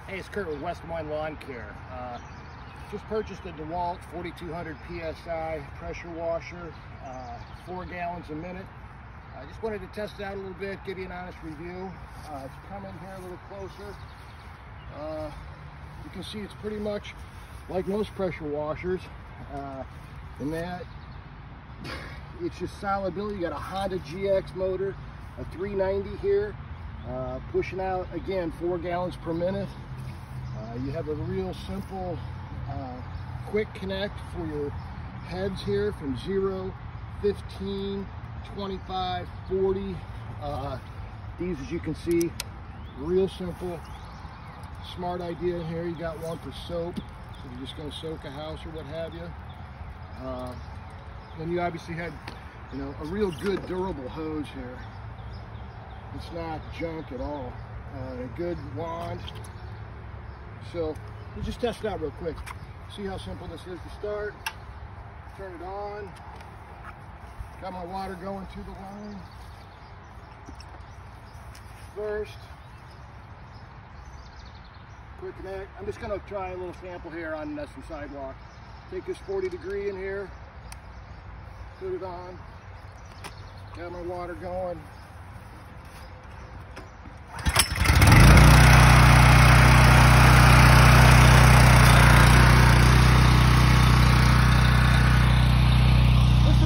Hey, it's Kurt with West Des Moines Lawn Care. Just purchased a DeWalt 4200 PSI pressure washer, 4 gallons a minute. I just wanted to test it out a little bit, give you an honest review. It's coming here a little closer. You can see it's pretty much like most pressure washers in that it's just solid build. You got a Honda GX motor, a 390 here, pushing out again 4 gallons per minute. You have a real simple quick connect for your heads here from 0, 15, 25, 40. These, as you can see, real simple. Smart idea in here. You got one for soap, so you're just going to soak a house or what have you. Then you obviously had, a real good durable hose here. It's not junk at all. A good wand. So we'll just test it out real quick. See how simple this is to start. Turn it on. Got my water going to the line. First, quick connect. I'm just going to try a little sample here on some sidewalk. Take this 40 degree in here. Put it on. Got my water going.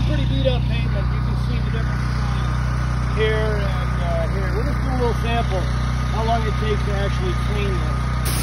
Pretty beat up pavement. You can see the difference between here and here. We'll just do a little sample how long it takes to actually clean this.